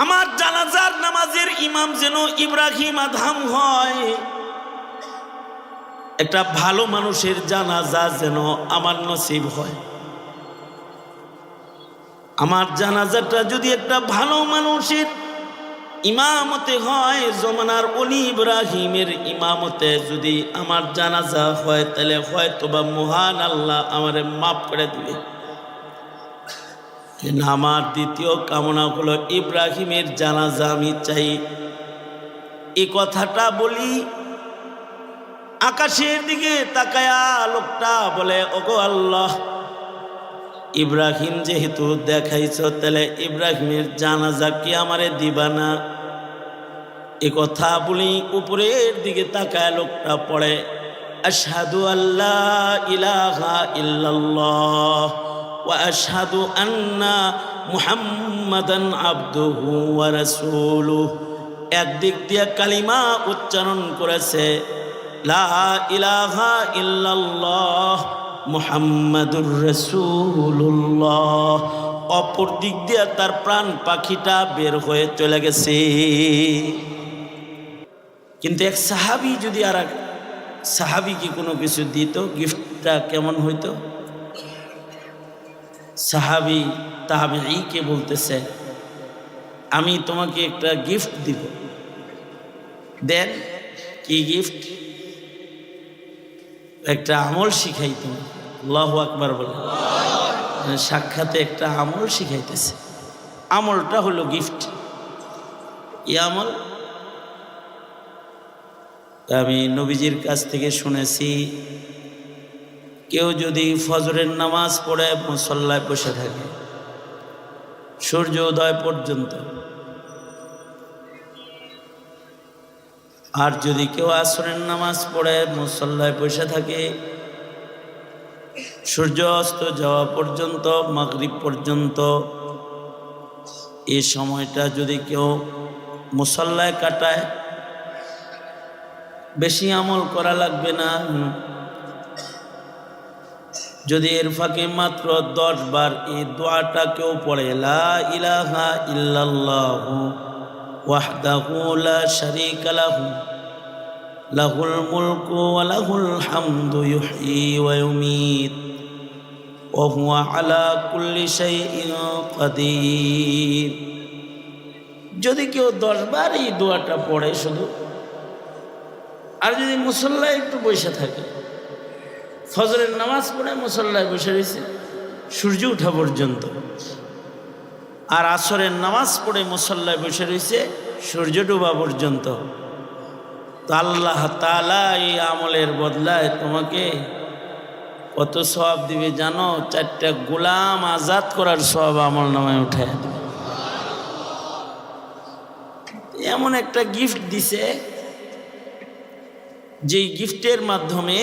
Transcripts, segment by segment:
আমার জানাজার নামাজের ইমাম যেন ইব্রাহিম আদহাম হয়, একটা ভালো মানুষের জানাজা যেন আমার নসিব হয়। আমার জানাজাটা যদি একটা ভালো মানুষের ইমামতে হয়, জমানার ওলি ইব্রাহিমের ইমামতে যদি আমার জানাজা হয়, তাহলে হয়তোবা মহান আল্লাহ আমারে মাফ করে দিবে। আমার দ্বিতীয় কামনা হলো ইব্রাহিমের জানাজা আমি চাই। এই কথাটা বলি, আকাশের দিকে তাকায়া লোকটা বলে, ওগো আল্লাহ, ইব্রাহিম যেহেতু দেখাইছ, তাহলে ইব্রাহিমের জানাজা কি আমারে দিবা না? এ কথা বলি, উপরের দিকে তাকায় লোকটা পড়ে, আশহাদু আল্লাহ ইলাহা ইল্লাল্লাহ ওয়া আশহাদু আন্না মুহাম্মাদান আবদুহু ওয়া রাসূলুহু। একদিক দিয়ে কালিমা উচ্চারণ করেছে, লা ইলাহা ইল্লাল্লাহ মুহাম্মাদুর রাসূলুল্লাহ, অপর দিক দিয়ে তার প্রাণ পাখিটা বের হয়ে চলে গেছে। কিন্তু এক সাহাবী যদি আর এক সাহাবীকে কোনো কিছু দিত, গিফটটা কেমন হইতো? সাহাবী তাবেঈকে বলতেছে, আমি তোমাকে একটা গিফট দিব। দেন, কি গিফট? একটা আমল শিখাই তুমি। আল্লাহু আকবার বলে। সাক্ষাতে একটা আমল শিখাইতেছে। আমলটা হলো গিফট। এই আমল আমি নবীজির কাছ থেকে শুনেছি, কেউ যদি ফজরের নামাজ পড়ে মুসল্লায় বসে থাকে সূর্য উদয় পর্যন্ত, আর যদি কেউ আসরের নামাজ পড়ে মুসল্লায় বসে থাকে সূর্য অস্ত যাওয়া পর্যন্ত, মাগরিব পর্যন্ত, এই সময়টা যদি কেউ মুসল্লায় কাটায়, বেশি আমল করা লাগবে না। যদি এর ফাঁকে মাত্র 10 বার এই দোয়াটা কেউ পড়ে, লা ইলাহা ইল্লাল্লাহু ওয়াহদাহু লা শারীকা লাহু লাহুল মুলকু ওয়া লাহুল হামদু ইউহয়ী ওয়া ইউমীত ওয়া হুয়া আলা কুল্লি শাইইন কাদির। যদি কেউ 10 বার এই দোয়াটা পড়ে শুধু, আর যদি মুসল্লায় একটু বসে থাকে, ফজরের নামাজ পড়ে মুসল্লায় বসে রয়েছে সূর্য ওঠা পর্যন্ত, আর আসরের নামাজ পড়ে মুসল্লায় বসে রয়েছে সূর্য ডোবা পর্যন্ত, তো আল্লাহ তাআলা এই আমলের বদলায় তোমাকে কত সওয়াব দিবে জানো? 4টা গোলাম আজাদ করার সওয়াব আমল নামায় উঠায় দিবে। এমন একটা গিফট দিছে, যেই গিফটের মাধ্যমে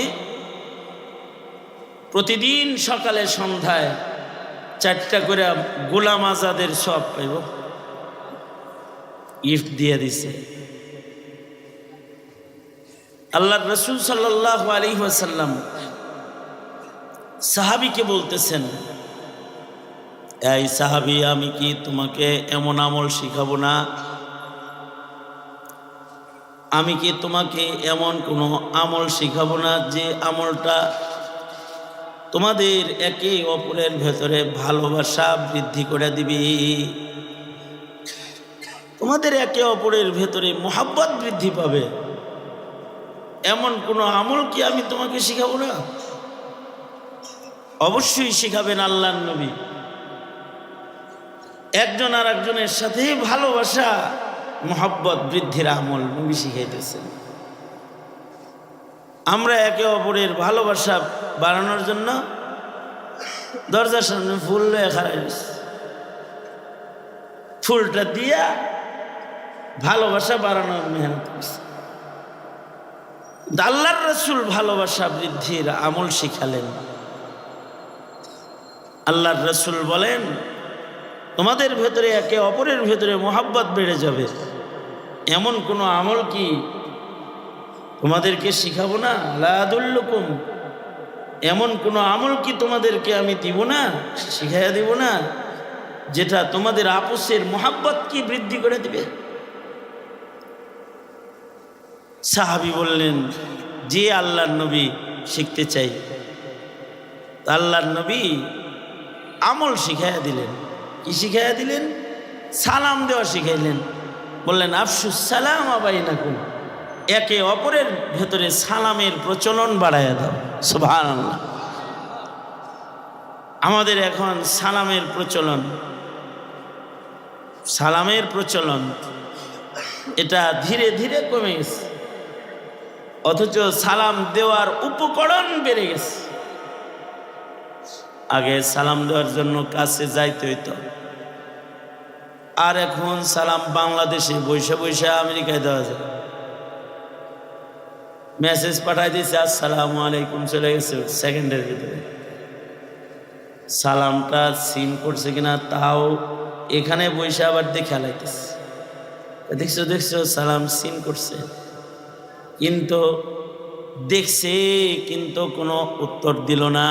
প্রতিদিন সকালে সন্ধ্যায় 4টা করে গোলাম আজাদের সওয়াব পাইব। গিফট দিয়ে দিছে। আল্লাহর রাসূল সাল্লাল্লাহু আলাইহি ওয়াসাল্লাম সাহাবীকে বলতেছেন, এই সাহাবী, আমি কি তোমাকে এমন আমল শিখাবো না? আমি কি তোমাকে এমন কোনো আমল শিখাবো না যে আমলটা তোমাদের একে অপরের ভেতরে ভালোবাসা বৃদ্ধি করে দিবে, তোমাদের একে অপরের ভেতরে মোহাব্বত বৃদ্ধি পাবে? এমন কোনো আমল কি আমি তোমাকে শিখাবো না? অবশ্যই শিখাবেন আল্লাহর নবী। একজন আর একজনের সাথে ভালোবাসা মোহাব্বত বৃদ্ধির আমল নবী শিখাইতেছেন। আমরা একে অপরের ভালোবাসা বাড়ানোর জন্য দরজার সামনে ফুল লয়ে খাড়াই রইছি, ফুলটা দিয়া ভালোবাসা বাড়ানোর মেহনত করছি। আল্লাহর রাসূল ভালোবাসা বৃদ্ধির আমল শিখালেন। আল্লাহর রাসূল বলেন, তোমাদের ভেতরে একে অপরের ভেতরে মোহাব্বত বেড়ে যাবে এমন কোনো আমল কি তোমাদেরকে শিখাবো না? লা আদুল্লুকুম, এমন কোনো আমল কি তোমাদেরকে আমি দিব না, শিখাইয়া দিব না? যেটা তোমাদের আপসের মোহাব্বত কি বৃদ্ধি করে দিবে? সাহাবী বললেন, যে আল্লাহর নবী, শিখতে চাই। আল্লাহর নবী আমল শিখাইয়া দিলেন। কি শিখাইয়া দিলেন? সালাম দেওয়া শিখাইলেন। বললেন, আফসুস সালাম বাইনাকুম, একে অপরের ভেতরে সালামের প্রচলন বাড়াইয়া দাও। সুবহানাল্লাহ। আমাদের এখন সালামের প্রচলন এটা ধীরে ধীরে কমে গেছে, অথচ সালাম দেওয়ার উপকরণ বেড়ে গেছে। আগে সালাম দেওয়ার জন্য কাছে যাইতে হইতো, আর এখন সালাম বাংলাদেশে বৈশা বৈশা আমেরিকায় দেওয়া যায়। মেসেজ পাঠাই দিয়েছে, আসসালামু আলাইকুম, চলে গেছে সেকেন্ডের ভিতরে। সালামটা সিন করছে কিনা তাও এখানে বৈশা আবার দেখে লাইতেছে, দেখছো সালাম সিন করছে, কিন্তু দেখছে কিন্তু কোনো উত্তর দিল না।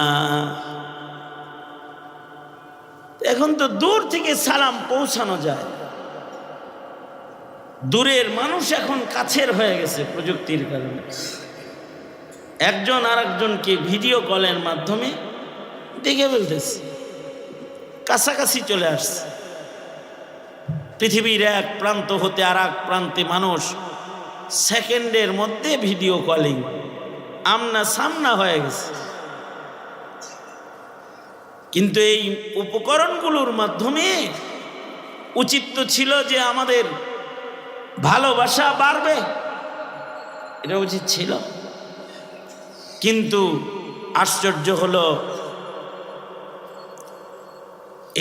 এখন তো দূর থেকে সালাম পৌঁছানো যায়। দূরের মানুষ এখন কাছের হয়ে গেছে প্রযুক্তির কারণে। একজন আরেকজনকে ভিডিও কলের মাধ্যমে দেখে ফেলতেছে, কাছাকাছি চলে আসছে। পৃথিবীর এক প্রান্ত হতে আর এক প্রান্তে মানুষ সেকেন্ডের মধ্যে ভিডিও কলিং, আমনা সামনা হয়ে গেছে। কিন্তু এই উপকরণগুলোর মাধ্যমে উচিত তো ছিল যে আমাদের ভালোবাসা বাড়বে, এটা উচিত ছিল। কিন্তু আশ্চর্য হলো,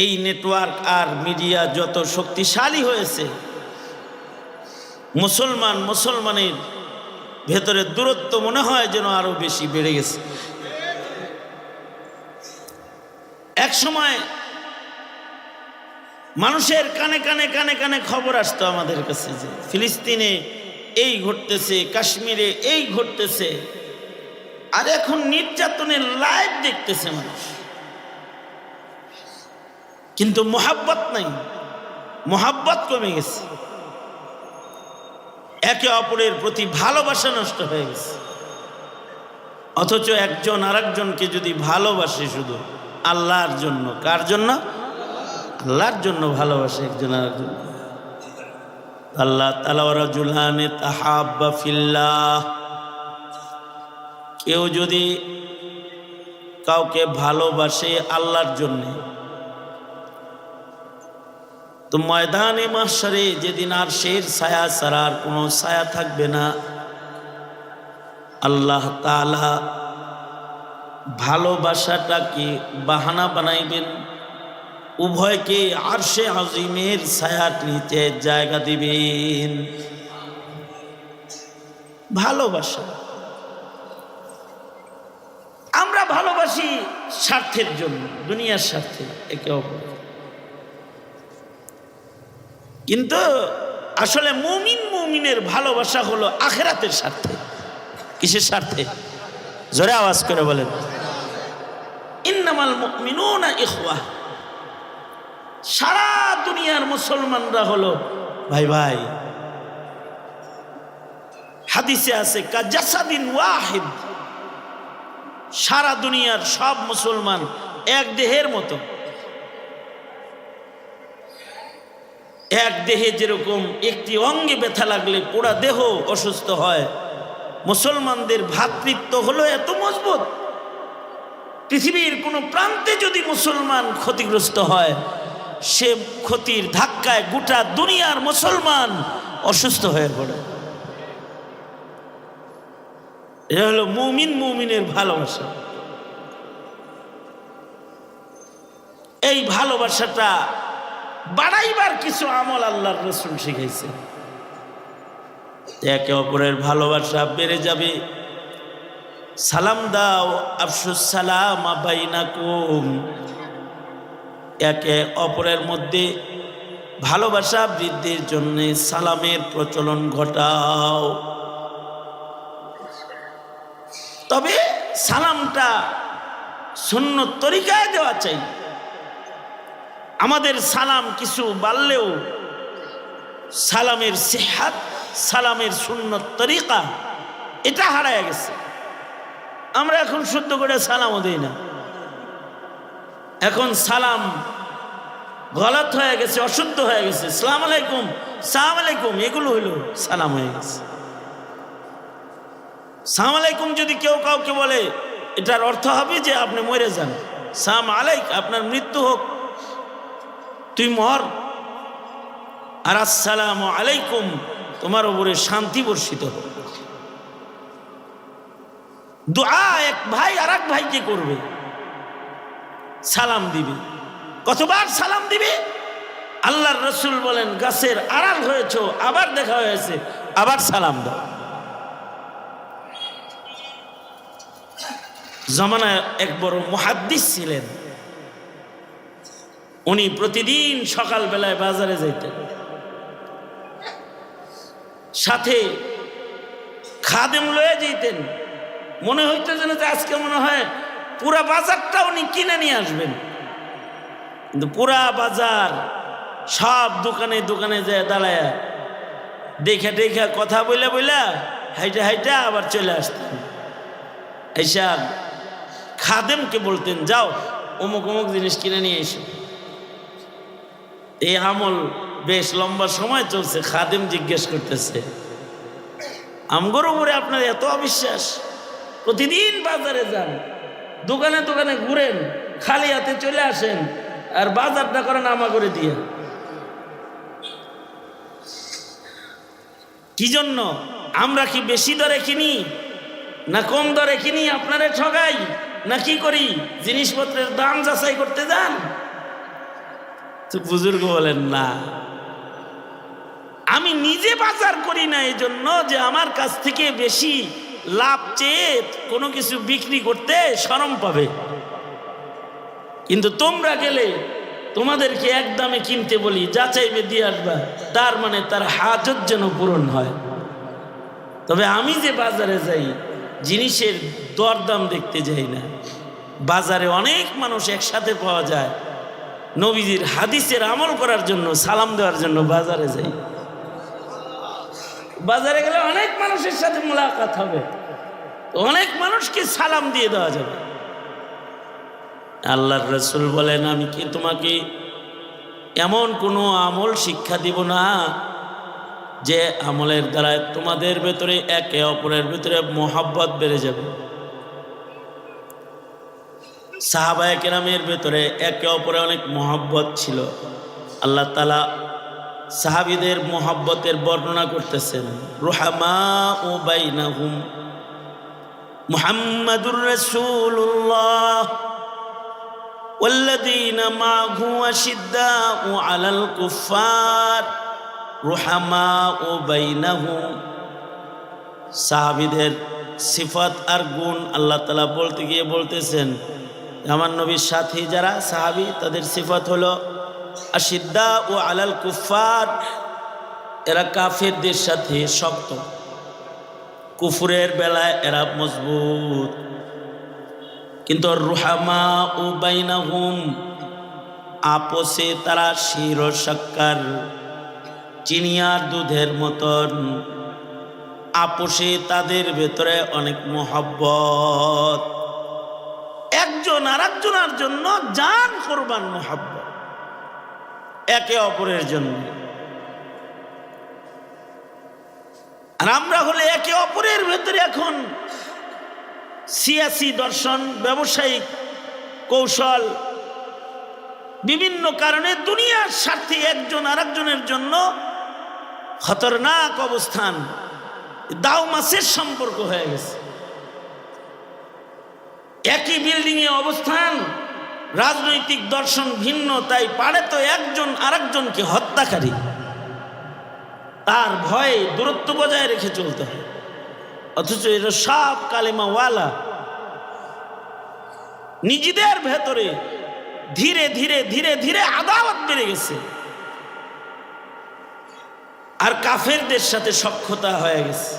এই নেটওয়ার্ক আর মিডিয়া যত শক্তিশালী হয়েছে, মুসলমানের ভেতরে দূরত্ব মনে হয় যেন আরো বেশি বেড়ে গেছে। এক সময় মানুষের কানে কানে কানে কানে খবর আসতো আমাদের কাছে যে ফিলিস্তিনে এই ঘটতেছে, কাশ্মীরে এই ঘটতেছে, আর এখন নির্যাতনের লাইভ দেখতেছে মানুষ। কিন্তু মোহাব্বত নাই, মোহাব্বত কমে গেছে, একে অপরের প্রতি ভালোবাসা নষ্ট হয়ে গেছে। অথচ একজন আরেকজনকে যদি ভালোবাসে শুধু আল্লাহর জন্য, কার জন্য? আল্লাহর জন্য ভালোবাসে একজন আরেকজন। আল্লাহ তাআলা রাজুলানে তাহাব্বা ফিল্লাহ, কেউ যদি কাউকে ভালোবাসে আল্লাহর জন্য, তো ময়দানে মাহশরে যেদিন আর শের ছায়া ছাড়া আর কোনো ছায়া থাকবে না, আল্লাহ তাআলা ভালোবাসাটাকে বাহানা বানাইবেন, উভয়কে আরশে আজিমের ছায়ার নিচে জায়গা দিবেন। ভালোবাসা, আমরা ভালোবাসি স্বার্থের জন্য, দুনিয়ার স্বার্থে একে অপরকে, কিন্তু আসলে মুমিনের ভালোবাসা হলো আখিরাতের স্বার্থে। কিসের স্বার্থে? জোরে আওয়াজ করে বলেন। ইন্নামাল মুমিনুনা ইখওয়াহ, সারা দুনিয়ার মুসলমানরা হলো ভাই ভাই। হাদিসে আছে কাজাসাদিন ওয়াহিদ, সারা দুনিয়ার সব মুসলমান এক দেহের মতো। এক দেহে যেরকম একটি অঙ্গে ব্যথা লাগলে পুরা দেহ অসুস্থ হয়, মুসলমানদের ভ্রাতৃত্ব হলো এত মজবুত, পৃথিবীর কোনো প্রান্তে যদি মুসলমান ক্ষতিগ্রস্ত হয়, সে ক্ষতির ধাক্কায় গোটা দুনিয়ার মুসলমান অসুস্থ হয়ে পড়ে। এটা হলো মুমিনের ভালোবাসা। এই ভালোবাসাটা বাড়াইবার কিছু আমল আল্লাহর রাসূল শিখাইছে। একে অপরের ভালোবাসা বেড়ে যাবে। সালাম দাও, আফসুস সালাম বাইনাকুম, একে অপরের মধ্যে ভালোবাসা বৃদ্ধির জন্য সালামের প্রচলন ঘটাও। তবে সালামটা সুন্নত তরিকায় দেওয়া চাই। আমাদের সালাম কিছু বাড়লেও সালামের সিহাত, সালামের সুন্নত তরিকা এটা হারায় গেছে। আমরা এখন শুদ্ধ করে সালামও দিই না। এখন সালাম গলত হয়ে গেছে, অশুদ্ধ হয়ে গেছে। সালাম আলাইকুম, সালাম আলাইকুম এগুলো হইল সালাম হয়ে গেছে। সালাম আলাইকুম যদি কেউ কাউকে বলে, এটার অর্থ হবে যে আপনি মরে যান। সালাম আলাইক, আপনার মৃত্যু হোক, তুই মর। আর আসসালামু আলাইকুম, তোমার উপরে শান্তি বর্ষিত হোক। দোয়া এক ভাই আর এক ভাইকে করবে, সালাম দিবে। কতবার সালাম দিবে? আল্লাহর রসুল বলেন, গাছের আড়াল হয়েছো, আবার দেখা হয়েছে, আবার সালাম দাও। জামানায় এক বড় মুহাদ্দিস ছিলেন, উনি প্রতিদিন সকালবেলায় বাজারে যাইতেন, সাথে খাদেম লয়ে যেতেন। মনে হইতো যেন আজকে মনে হয় পুরা বাজারটা উনি কিনে নিয়ে আসবেন। কিন্তু পুরা বাজার সব দোকানে দোকানে যায় দাঁড়ায় দেখা দেখা কথা বইলা বইলা হাইটা হাইটা আবার চলে আসতেন। এসা খাদেমকে বলতেন, যাও অমুক অমুক জিনিস কিনে নিয়ে এসো। এই আমল বেশ লম্বা সময় চলছে। খাদেম জিজ্ঞেস করতেছে, আমগোর উপরে আপনার এত অবিশ্বাস? প্রতিদিন বাজারে যান, দোকানে দোকানে ঘুরেন, খালি হাতে চলে আসেন, আর বাজারটা করেন আমা করে দিয়ে। কি জন্য? আমরা কি বেশি দরে কিনি না কম দরে কিনি? আপনারে ঠগাই না কি করি? জিনিসপত্রের দাম যাচাই করতে যান? তো বুজুর্গ বলেন, না, আমি নিজে বাজার করি না এই জন্য যে আমার কাছ থেকে বেশি লাভ চেয়ে কোনো কিছু বিক্রি করতে শরম পাবে। কিন্তু তোমরা গেলে তোমাদেরকে এক দামে কিনতে বলি, যা চাইবে দিয়ে আসবা, তার মানে তার হাজত যেন পূরণ হয়। তবে আমি যে বাজারে যাই, জিনিসের দরদাম দেখতে যাই না। বাজারে অনেক মানুষ একসাথে পাওয়া যায়, নবীজির হাদিসের আমল করার জন্য, সালাম দেওয়ার জন্য বাজারে যাই। বাজারে গেলে অনেক মানুষের সাথে মোলাকাত হবে, অনেক মানুষকে সালাম দিয়ে দেওয়া যাবে। আল্লাহর রাসূল বলেন, আমি কি তোমাকে এমন কোনো আমল শিক্ষা দিব না যে আমলের দ্বারা তোমাদের ভেতরে একে অপরের ভেতরে মোহাব্বত বেড়ে যাবে? সাহাবায়ে কেরামের ভেতরে একে অপরে অনেক মোহাব্বত ছিল। আল্লাহ তাআলা সাহাবীদের মোহাব্বতের বর্ণনা করতেছেন, রুহামাউ বাইনাহুম মুহাম্মাদুর রাসূলুল্লাহ ওয়াল্লাযীনা মা'হু আশিদ্দাউ আলাল কুফফার রুহামাউ বাইনাহুম। সাহাবীদের সিফাত আর গুণ আল্লাহ তাআলা বলতে গিয়ে বলতেছেন, আমার নবীর সাথী যারা সাহাবী, তাদের সিফাত হলো আশিদ্দাউ আলাল কুফফার, এরা কাফেরদের সাথে শক্ত, কুফরের বেলায় এরা মজবুত। কিন্তু রুহামাউ বাইনাহুম, আপোষে তারা শির ও শক্কর, চিনি আর দুধের মতন। আপোষে তাদের ভেতরে অনেক মোহাব্বত, একজন আর একজনের জন্য জান কোরবান মোহাব্বত, একে অপরের জন্য। আর আমরা হলে একে অপরের ভেতরে এখন সিয়াসি দর্শন, ব্যবসায়িক কৌশল, বিভিন্ন কারণে দুনিয়ার স্বার্থে একজন আর একজনের জন্য খতরনাক অবস্থান, দাও মাছের সম্পর্ক হয়ে গেছে। একই বিল্ডিংয়ে অবস্থান, রাজনৈতিক দর্শন ভিন্ন, তাই পারে তো একজন আরেকজনকে হত্যাকারী, তার ভয়ে দূরত্ব বজায় রেখে চলতে হয়। অথচ এটা সব কালেমাওয়ালা নিজেদের ভেতরে ধীরে ধীরে ধীরে ধীরে আদাওয়াত বেড়ে গেছে, আর কাফেরদের সাথে সখ্যতা হয়ে গেছে।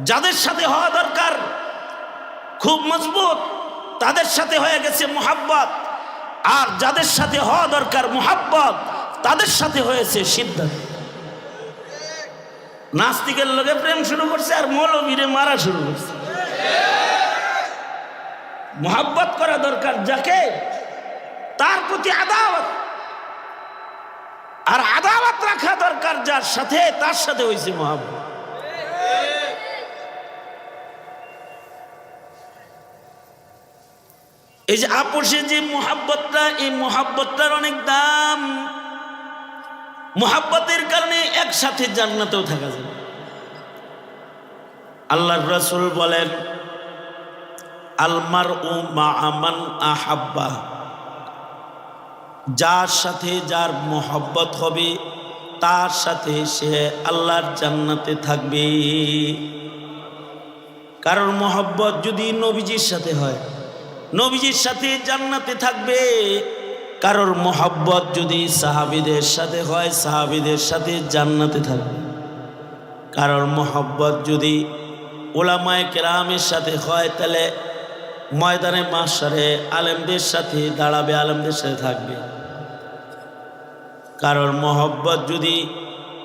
যাদের সাথে হওয়া দরকার খুব মজবুত, তাদের সাথে হয়ে গেছে মোহাব্বত। আর যাদের সাথে হওয়া দরকার মুহাব্বত, তাদের সাথে হয়েছে সিদ্ধান্ত। নাস্তিকের লোকে প্রেম শুরু করছে আর মৌলবীরে মারা শুরু করছে। মুহাব্বত করা দরকার যাকে, তার প্রতি আদাওয়াত, আর আদাওয়াত রাখা দরকার যার সাথে, তার সাথে হয়েছে মুহাব্বত। এই যে আপোষে যে মুহাব্বতটা, এই মুহাব্বতটার অনেক দাম। মুহাব্বতের কারণে একসাথে জান্নাতেও থাকা যায়। আল্লাহর রাসূল বলেন, আল মারউ মা'a মান আহাব্বা, যার সাথে যার মুহাব্বত হবে তার সাথে সে আল্লাহর জান্নাতে থাকবে। কারণ মুহাব্বত যদি নবীজির সাথে হয়, নবীজির সাথে জান্নাতে থাকবে। কারোর মুহাব্বত যদি সাহাবীদের সাথে হয়, সাহাবীদের সাথে জান্নাতে থাকবে। কারোর মুহাব্বত যদি উলামায়ে কেরামের সাথে হয়, তাহলে ময়দানে মাহশারে আলেমদের সাথে দাঁড়াবে, আলেমদের সাথে থাকবে। কারোর মুহাব্বত যদি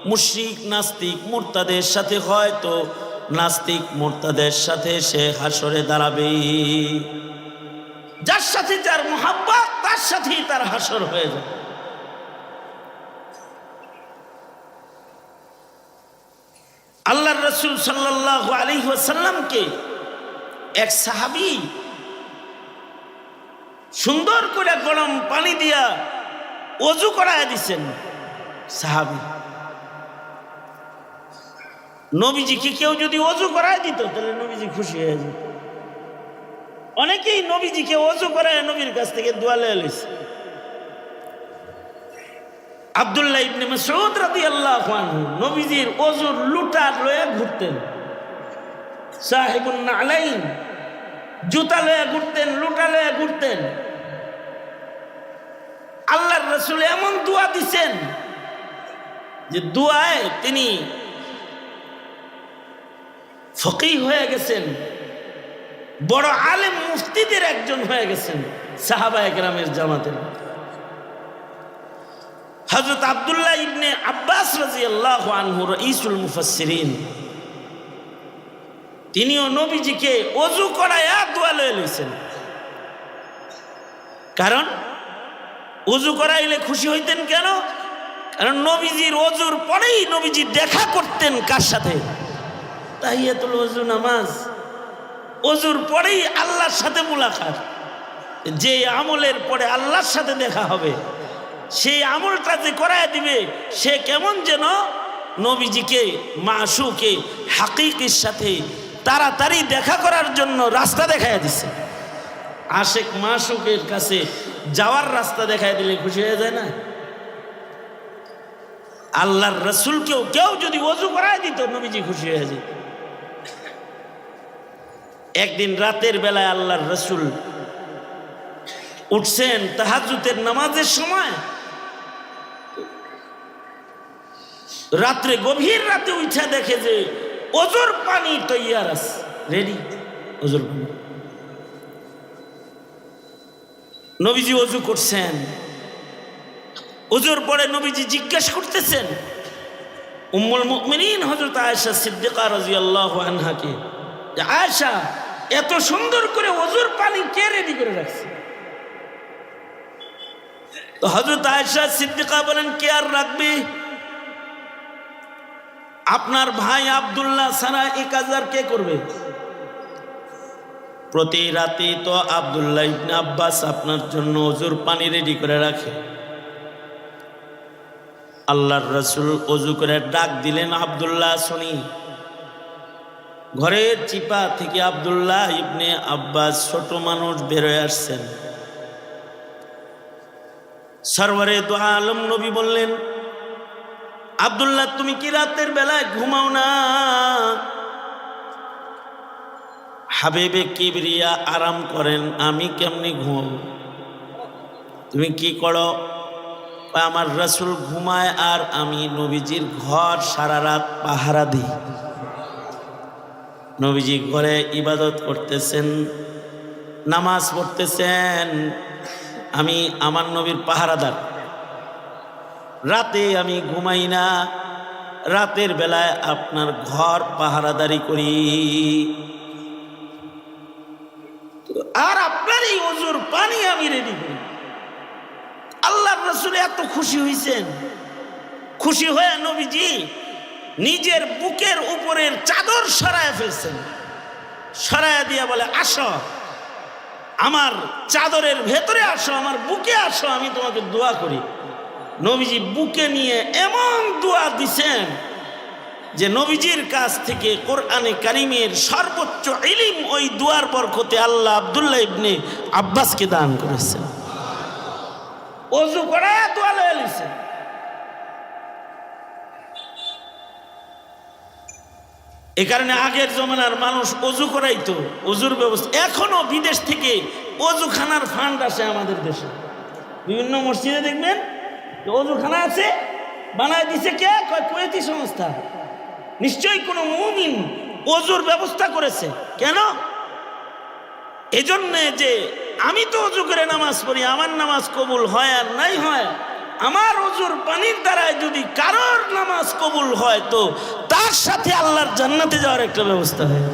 মুশরিক নাস্তিক মুরতাদের সাথে হয়, তো নাস্তিক মুরতাদের সাথে সে হাসরে দাঁড়াবে। যার সাথে যার মুহাব্বত, তার সাথেই তার হাসর হয়ে যায়। আল্লাহর রাসূল সাল্লাল্লাহু আলাইহি ওয়াসাল্লামকে এক সাহাবী সুন্দর করে গরম পানি দিয়া ওযু করায় দিয়েছেন। সাহাবী, নবীজিকে কেউ যদি ওযু করায় দিত তাহলে নবীজি খুশি হয়ে যেত। অনেকেই নবীজিকে ওযু করায় নবীর কাছ থেকে দোয়া লইছে। আব্দুল্লাহ ইবনে মাসউদ রাদিয়াল্লাহু আনহু নবীজির ওযুর লুটা লয়ে ঘুরতেন। সাহিবুন নালাইন, জুতা লয়ে ঘুরতেন, লুটা লয়ে ঘুরতেন। আল্লাহর রাসূল এমন দোয়া দিছেন যে দোয়ায় তিনি ফকিহ হয়ে গেছেন, বড় আলেম মুফতিদের একজন হয়ে গেছেন সাহাবায়ে কেরামের জামাতের। হযরত আব্দুল্লাহ ইবনে আব্বাস রাদিয়াল্লাহু আনহু রাইসুল মুফাসসিরিন, তিনিও নবীজিকে ওযু করায়া দোয়া লয়ে লইছেন। কারণ ওযু করাইলে খুশি হইতেন কেন? কারণ নবীজির ওযুর পরেই নবীজি দেখা করতেন কার সাথে? তাহিয়াতুল ওযু নামাজ। ওযুর পরেই আল্লাহর সাথে মুলাকাত। যে আমলের পরে আল্লাহর সাথে দেখা হবে, সেই আমলটা যে করায় দিবে, সে কেমন যেন নবীজিকে মাশুকে হাকিকির সাথে তাড়াতাড়ি দেখা করার জন্য রাস্তা দেখায় দিছে। আশেক মাশুকের কাছে যাওয়ার রাস্তা দেখায় দিলে খুশি হয়ে যায় না? আল্লাহর রাসূলকেও কেউ যদি ওযু করায় দিত, নবীজি খুশি হয়ে যেত। একদিন রাতের বেলায় আল্লাহর রাসূল উঠছেন তাহাজ্জুদের নামাজের সময়। রাত্রে গভীর রাতে উঠা দেখে যে ওযুর পানি তৈয়ার আছে, রেডি ওযুর পানি। নবীজি ওযু করছেন। ওযুর পরে নবীজি জিজ্ঞেস করতেছেন উম্মুল মুমিনিন হযরত আয়েশা সিদ্দিকা রাদিয়াল্লাহু আনহাকে, যে আয়েশা, এত সুন্দর করে ওযুর পানি কে রেডি করে রাখছে? তো হযরত আয়েশা সিদ্দিকা বলেন, কে আর রাখবে? আপনার ভাই আব্দুল্লাহ ছাড়া এই কাজ আর কে করবে? প্রতি রাতে তো আব্দুল্লাহ ইবনে আব্বাস আপনার জন্য ওযুর পানি রেডি করে রাখে। আল্লাহর রাসূল ওযু করে ডাক দিলেন, আব্দুল্লাহ শুনি। ঘরের চিপা থেকে আব্দুল্লাহ ইবনে আব্বাস ছোট মানুষ বের হয়ে আসছেন। সরওয়ারে দু আলম নবী বললেন, আব্দুল্লাহ, তুমি কি রাতের বেলায় ঘুমাও না? হাবিবে কিবরিয়া আরাম করেন, আমি কেমনি ঘুমাবো? তুমি কি করো? আমার রাসূল ঘুমায় আর আমি নবীজির ঘর সারা রাত পাহারা দিই। নবীজি ঘরে ইবাদত করতেছেন, নামাজ পড়তেছেন, আমি আমার নবীর পাহারাদার। রাতে আমি ঘুমাই না, রাতের বেলায় আপনার ঘর পাহারাদারি করি। আর আপনার এই ওযুর পানি আমি রেডি করি। আল্লাহর রাসূল এত খুশি হইছেন, খুশি হয়ে নবীজি নিজের বুকের উপরের চাদর সরায় ফেলছেন। সরায় দিয়া বলে, আসো আমার চাদরের ভেতরে আসো, আমার বুকে আসো, আমি তোমাকে দোয়া করি। নবীজি বুকে নিয়ে এমন দোয়া দিছেন যে নবীজির কাছ থেকে কোরআনে কারিমের সর্বোচ্চ ইলম ওই দোয়ার বরকতে আল্লাহ আব্দুল্লাহ ইবনে আব্বাসকে দান করেছেন। ওযু করে দোয়া লয়ে লিছেন। এই কারণে আগের জমানার মানুষ ওযু করাইতো, ওযুর ব্যবস্থা। এখনো বিদেশ থেকে ওযুখানার ফান্ড আসে আমাদের দেশে। বিভিন্ন মসজিদে দেখবেন ওযুখানা আছে, বানায় দিছে কে? কুয়েতি সংস্থা। নিশ্চয়ই কোনো মুমিন ওযুর ব্যবস্থা করেছে। কেন? এজন্য যে আমি তো ওযু করে নামাজ পড়ি, আমার নামাজ কবুল হয় আর নাই হয়, আমার ওযুর পানির দ্বারায় যদি কারোর নামাজ কবুল হয় তো তার সাথে আল্লাহর জান্নাতে যাওয়ার একটা ব্যবস্থা হয়।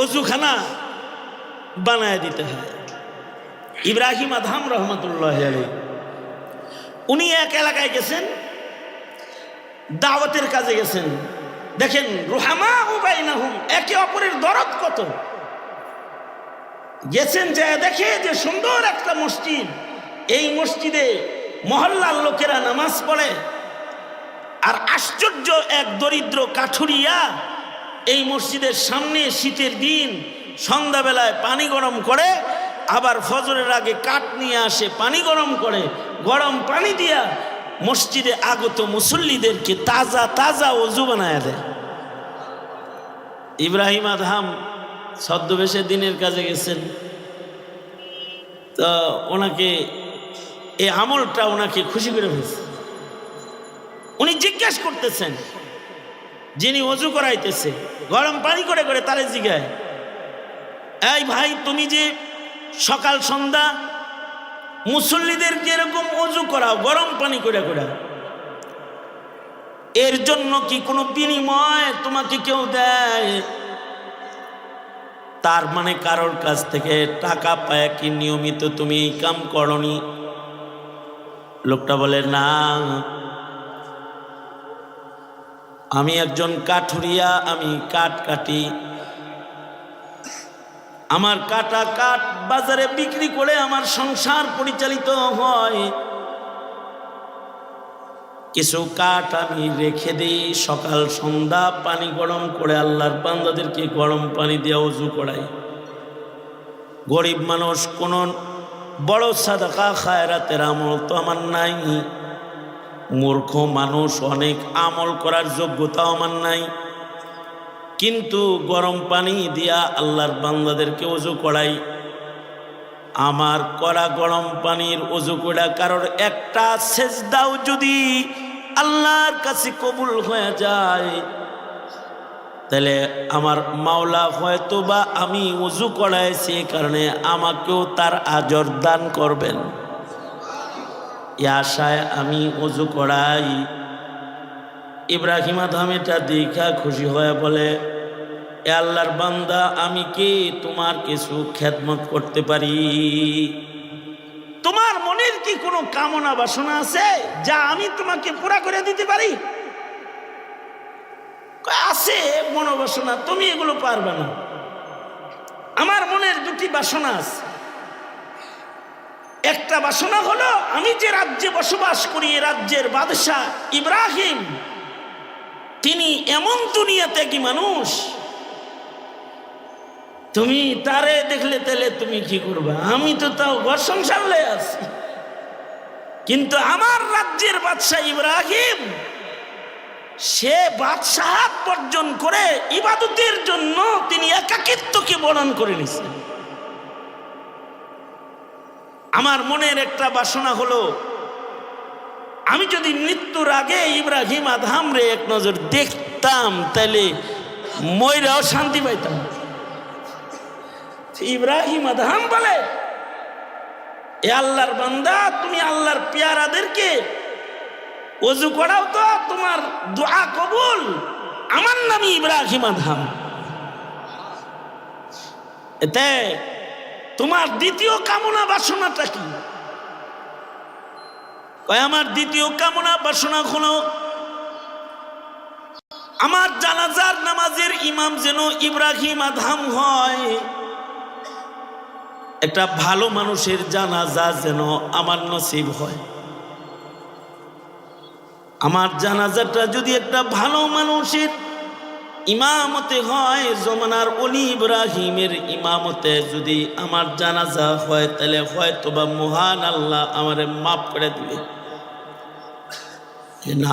ওযুখানা বানায় দিতে হয়। ইব্রাহিম আদহাম রহমতুল্লাহ আলাইহি উনি এক এলাকায় গেছেন, দাওয়াতের কাজে গেছেন। দেখেন রুহামা বাইনাহুম, একে অপরের দরদ কত। গেছেন যে দেখে যে সুন্দর একটা মসজিদ, এই মসজিদে মহল্লার লোকেরা নামাজ পড়ে। আর আশ্চর্য এক দরিদ্র কাঠুরিয়া এই মসজিদের সামনে শীতের দিন সন্ধ্যাবেলায় পানি গরম করে, আবার ফজরের আগে কাঠ নিয়ে আসে, পানি গরম করে, গরম পানি দিয়া মসজিদে আগত মুসল্লিদেরকে তাজা তাজা ওযু বানায় দেয়। ইব্রাহিম আদহাম ছদ্মবেশে দিনের কাজে গেছেন, তো ওনাকে এই আমলটা ওনাকে খুশি করে ফেলছে। উনি জিজ্ঞাসা করতেছেন, যিনি ওযু করাইতেছে গরম পানি করে করে, তারে জিজ্ঞায়, এই ভাই তুমি যে সকাল সন্ধ্যা মুসল্লিদের যেরকম ওযু করাও গরম পানি করে করে, এর জন্য কি কোনো বিনিময় তোমাকে কেউ দেয়? তার মানে কারোর কাছ থেকে টাকা পায় কি নিয়মিত তুমি এই কাম করনি? লোকটা বলে, না, আমি একজন কাঠুরিয়া, আমি কাঠ কাটি, আমার কাটা কাঠ বাজারে বিক্রি করে আমার সংসার পরিচালিত হয়। কিছু কাঠ আমি রেখে দিই, সকাল সন্ধ্যা পানি গরম করে আল্লাহর বান্দাদেরকে গরম পানি দিয়ে ওযু করাই। গরিব মানুষ কোন বড় সাদাকা খায়রাতের আমল তো আমার নাই, মূর্খ মানুষ অনেক আমল করার যোগ্যতাও আমার নাই, কিন্তু গরম পানি দিয়া আল্লাহর বান্দাদেরকে ওযু করাই। আমার করা গরম পানির ওযু করা কারোর একটা সেজদাও যদি আল্লাহর কাছে কবুল হয়ে যায়, তাহলে আমার মাওলা হয়তো বা আমি ওযু করাইছি কারণে আমাকেও তার আজর দান করবেন। এই আশায় আমি ওযু করাই। ইব্রাহিম আদহাম এটা দেখা খুশি হয়ে বলে, এ আল্লাহর বান্দা, আমি কি তোমার কিছু খেদমত করতে পারি? তোমার মনের কি কোনো কামনা বাসনা আছে যা আমি তোমাকে পুরা করে দিতে পারি? আছে মনোবাসনা, তুমি এগুলো পারবে না। আমার মনের দুটি বাসনা আছে। একটা বাসনা হলো, আমি যে রাজ্যে বসবাস করি এ রাজ্যের বাদশাহ ইব্রাহিম, তিনি এমন দুনিয়াতে কি মানুষ, তুমি তারে দেখলে তাহলে তুমি কি করবা? আমি তো তাও ঘর সংসার লয়ে আছি, কিন্তু আমার রাজ্যের বাদশাহ ইব্রাহিম, সে বাদশাহাত বর্জন করে ইবাদতের জন্য তিনি একাকিত্বকে বরণ করে নিছেন। আমার মনের একটা বাসনা হলো, আমি যদি মৃত্যুর আগে ইব্রাহিম আদহাম রে এক নজর দেখতাম, তাহলে ময়রাও শান্তি পাইতাম। ইব্রাহিম আদহাম বলে, এ আল্লাহর বান্দা, তুমি আল্লাহর পেয়ারাদেরকে ওযু করাও তো তোমার দোয়া কবুল। আমার নামই ইব্রাহিম আদহাম। এতে তোমার দ্বিতীয় কামনা বাসনাটা কি? আমার দ্বিতীয় কামনা বাসনা হলো আমার জানাজার নামাজের ইমাম যেন ইব্রাহিম আদহাম হয়। একটা ভালো মানুষের জানাজা যেন আমার নসিব হয়। আমার জানাজাটা যদি একটা ভালো মানুষের ইমামতে হয়, জমানার ওলি ইব্রাহিমের ইমামতে যদি আমার জানাজা হয়, তাহলে হয়তোবা মহান আল্লাহ আমারে মাফ করে দিবে।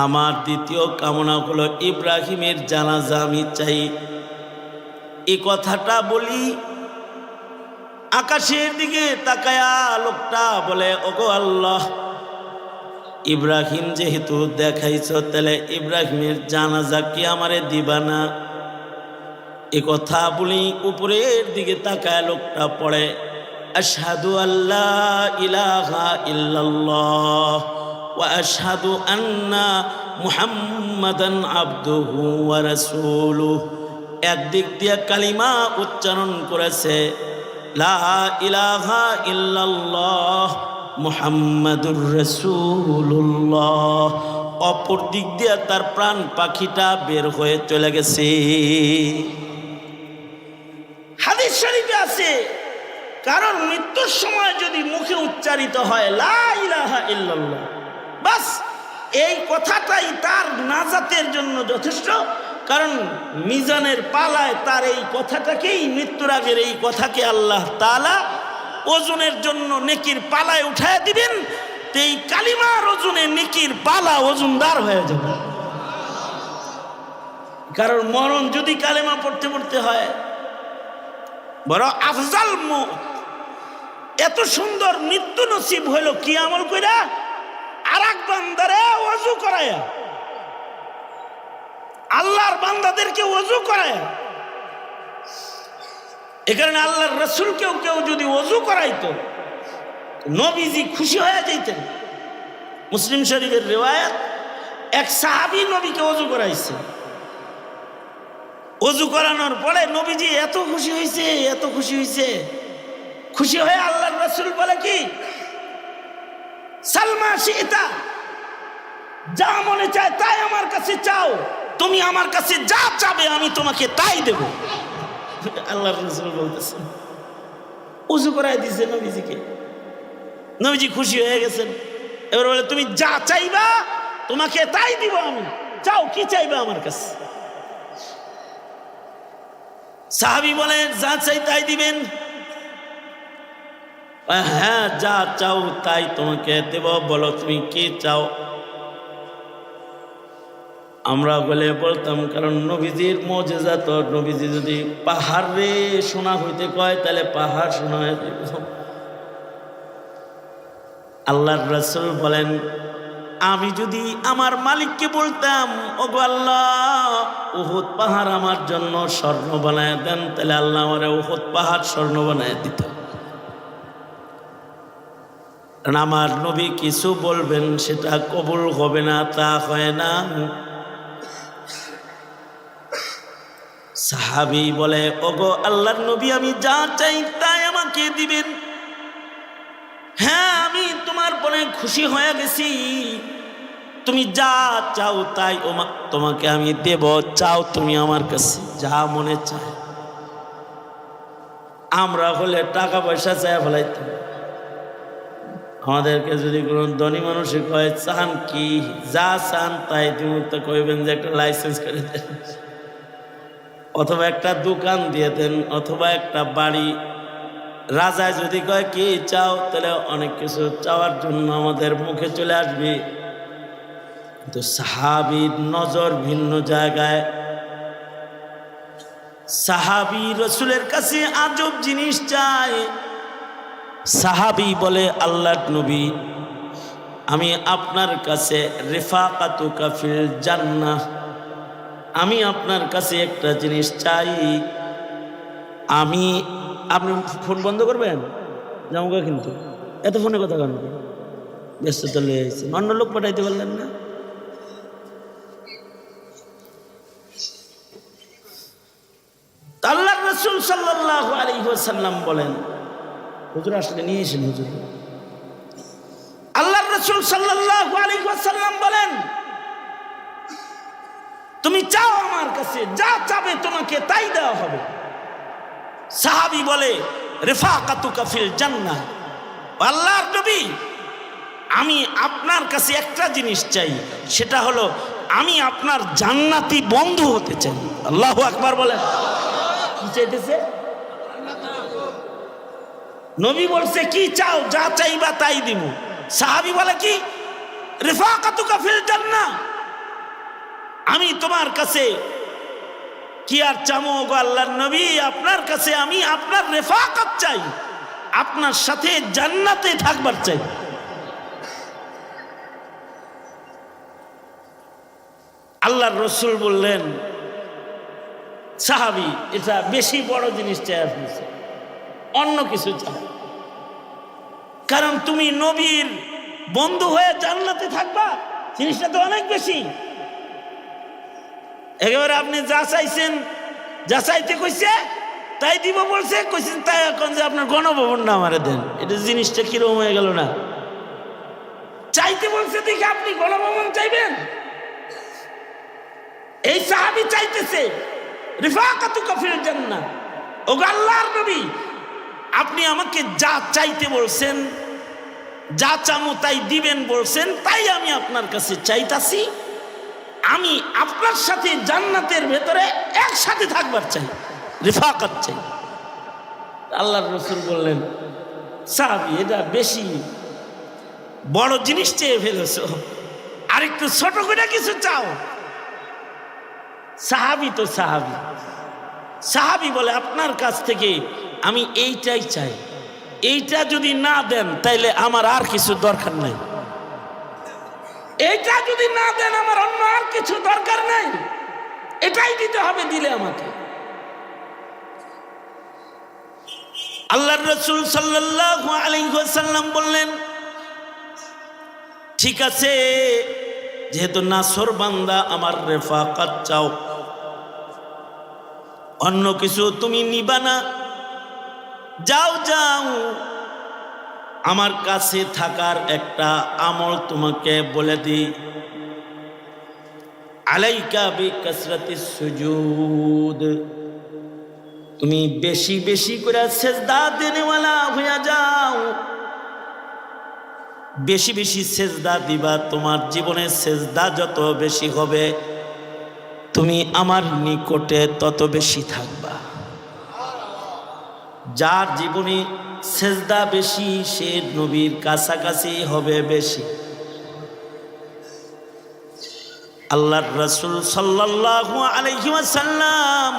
আমার দ্বিতীয় কামনা হলো ইব্রাহিমের জানাজা আমি চাই। এই কথাটা বলি, আকাশের দিকে তাকায়া লোকটা বলে, ওগো আল্লাহ, ইব্রাহিম যেহেতু দেখাইছ, তাহলে ইব্রাহিমের জানাজা কি আমারে দিবা না? এ কথা বলি, উপরের দিকে তাকায় লোকটা পড়ে, আশহাদু আল্লাহ ইলাহা ইল্লাল্লাহ ওয়া আশহাদু আন্না মুহাম্মাদান আবদুহু ওয়া রাসূলুহু। একদিক দিয়ে কালিমা উচ্চারণ করেছে, লা ইলাহা ইল্লাল্লাহ মুহাম্মাদুর রাসূলুল্লাহ। অপর দিক দিয়ে তার প্রাণ পাখিটা বের হয়ে চলে গেছে। হাদিস শরীফে আছে, কারণ মৃত্যুর সময় যদি মুখে উচ্চারিত হয় লা ইলাহা ইল্লাল্লাহ, বাস এই কথাটাই তার নাজাতের জন্য যথেষ্ট। কারণ মিজানের পালায় তার এই কথাটাকেই, মৃত্যুর আগের এই কথাকে আল্লাহ তাআলা ওজনের জন্য নেকির পালায় উঠায় দিবেন। তো এই কালিমার ওজনে নেকির পালা ওজনদার হয়ে যাবে। কারণ মরণ যদি কালিমা পড়তে পড়তে হয়, বড় আফজাল মউত। এত সুন্দর মৃত্যু নসিব হইল কি আমল কইরা? আরেক বান্দারে ওযু করায়া, আল্লাহর বান্দাদেরকে ওযু করায়া। এ কারণে আল্লাহর রাসূলকেও কেউ যদি ওযু করাইতো, নবীজি খুশি হয়ে যাইতেন। মুসলিম শরীফের রিওয়ায়াত, এক সাহাবী নবীকে ওযু করাইছে। ওযু করানোর পরে নবীজি এত খুশি হয়েছে, এত খুশি হয়েছে, খুশি হয়ে আল্লাহর রাসূল বলে কি, সালমা শিতা, যা মনে চায় তাই আমার কাছে চাও, তুমি আমার কাছে যা চাবে আমি তোমাকে তাই দেব। আল্লাহর রাসূল বলতেছেন, ওযু করাই দিয়েছে নবীজিকে। নবীজি খুশি হয়ে গেছেন। এবার বলে, তুমি যা চাইবা তোমাকে তাই দিব আমি, চাও কি চাইবা আমার কাছে? সাহাবী বলে, যা চাই তাই দিবেন? হ্যাঁ, যা চাও তাই তোমাকে দেব, বলো তুমি কি চাও? আমরা বলে বলতাম, কারণ নবীজির মুজিজা তো, নবীজি যদি পাহাড়ে সোনা হইতে কয় তাহলে পাহাড় সোনা হয়ে যাবে। আল্লাহর রাসূল বলেন, আমি যদি আমার মালিককে বলতাম, ওগো আল্লাহ, উহুদ পাহাড় আমার জন্য স্বর্ণ বানায় দেন, তাহলে আল্লাহ আমারে উহুদ পাহাড় স্বর্ণ বানায় দিত। কারণ আমার নবী কিছু বলবেন সেটা কবুল হবে না, তা হয় না। সাহাবী বলে, ওগো আল্লাহর নবী, আমি যা চাই তাই আমাকে দিবেন। হ্যাঁ, আমি তোমার পরে খুশি হয়ে গেছি, তুমি যা চাও তাই তোমাকে আমি দেব, চাও তুমি আমার কাছে যা মনে চায়। আমরা হলে টাকা পয়সা চাই ফেলাইতাম। আমাদেরকে যদি কোনো ধনী মানুষে কয় চান কি, যা চান তাই, তুমি তো কইবেন যে একটা লাইসেন্স করে দেন, অথবা একটা দোকান দিয়ে দেন, অথবা একটা বাড়ি। রাজায় যদি কয় কি চাও, তাহলে অনেক কিছু চাওয়ার জন্য আমাদের মুখে চলে আসবে। কিন্তু সাহাবীর নজর ভিন্ন জায়গায়। সাহাবী রাসূলের কাছে আজব জিনিস চায়। সাহাবী বলে, আল্লাহর নবী, আমি আপনার কাছে রিফাকাতুকা ফিল জান্নাহ, আমি আপনার কাছে একটা জিনিস চাই, আমি আপনি ফোন বন্ধ করবেন জামুকা, কিন্তু এত ফোনে কথা কেন? ব্যস্ত তো লেগেছে, অন্য লোক পাঠাইতে পারলেন না? আল্লাহর রাসূল সাল্লাল্লাহু আলাইহি ওয়াসাল্লাম বলেন, হুজুর আসলে নিয়ে এসেন হুজুর। আল্লাহর রাসূল সাল্লাল্লাহু আলাইহি ওয়াসাল্লাম বলেন, তুমি চাও আমার কাছে, যা চাবে তোমাকে তাই দেওয়া হবে। সাহাবী বলে, রিফাকাতুকা ফিল জান্নাহ। আল্লাহর নবী, আমি আপনার কাছে একটা জিনিস চাই, সেটা হলো আমি আপনার জান্নাতি বন্ধু হতে চাই। আল্লাহু আকবার বলেন। কি চাইতেছে? নবী বলছে কি চাও? যা চাইবা তাই দিব। সাহাবী বলে কি? রিফাকাতুকা ফিল জান্নাহ, আমি তোমার কাছে কি আর চামো গো আল্লাহর নবী, আপনার কাছে আমি আপনার রেফাকাত চাই, আপনার সাথে জান্নাতে থাকবার চাই। আল্লাহর রাসূল বললেন, সাহাবী এটা বেশি বড় জিনিস চাই, আপনি অন্য কিছু চাই, কারণ তুমি নবীর বন্ধু হয়ে জান্নাতে থাকবা, জিনিসটা তো অনেক বেশি। একেবারে আপনি যা চাইছেন, যা চাইতে কইছে তাই দিব বলছে, কইছেন তাই এখন যে আপনার গণভবনটা আমারে দেন, এটা জিনিসটা কিরকম হয়ে গেল না? চাইতে বলছে দেখে আপনি গণভবন চাইবেন? এই সাহাবী চাইতেছে রিফাকাতুকা ফিল জান্নাহ। ও আল্লাহর নবী, আপনি আমাকে যা চাইতে বলছেন, যা চামু তাই দিবেন বলছেন, তাই আমি আপনার কাছে চাইতাছি। আমি আপনার সাথে জান্নাতের ভেতরে একসাথে থাকবার চাই, রিফাকাত চাই। আল্লাহর রাসূল বললেন, সাহাবী এটা বেশি বড় জিনিস চেয়ে ফেলেছ, আর একটু ছোট করে কিছু চাও। সাহাবী তো সাহাবী, সাহাবী বলে আপনার কাছ থেকে আমি এইটাই চাই, এইটা যদি না দেন তাইলে আমার আর কিছু দরকার নাই, এইটা যদি না দেন আমার অন্য আর কিছু দরকার নাই, এটাই দিতে হবে, দিলে আমাকে। আল্লাহর রাসূল সাল্লাল্লাহু আলাইহি ওয়াসাল্লাম বললেন, ঠিক আছে, যেহেতু নাসর বান্দা আমার রেফাকাত চাও, অন্য কিছু তুমি নিবা না, যাও যাও, আমার কাছে থাকার একটা আমল তোমাকে বলে দিই। আলাইকা বিকাসরাতিস সুজুদ, তুমি বেশি বেশি করে সেজদা দেনেওয়ালা হয়ে যাও, বেশি বেশি সেজদা দিবা। তোমার জীবনে সেজদা যত বেশি হবে, তুমি আমার নিকটে তত বেশি থাকবা। যার জীবনে সেজদা বেশি, সে নবীর কাছাকাছি হবে বেশি। আল্লাহর রাসূল সাল্লাল্লাহু আলাইহি ওয়াসাল্লাম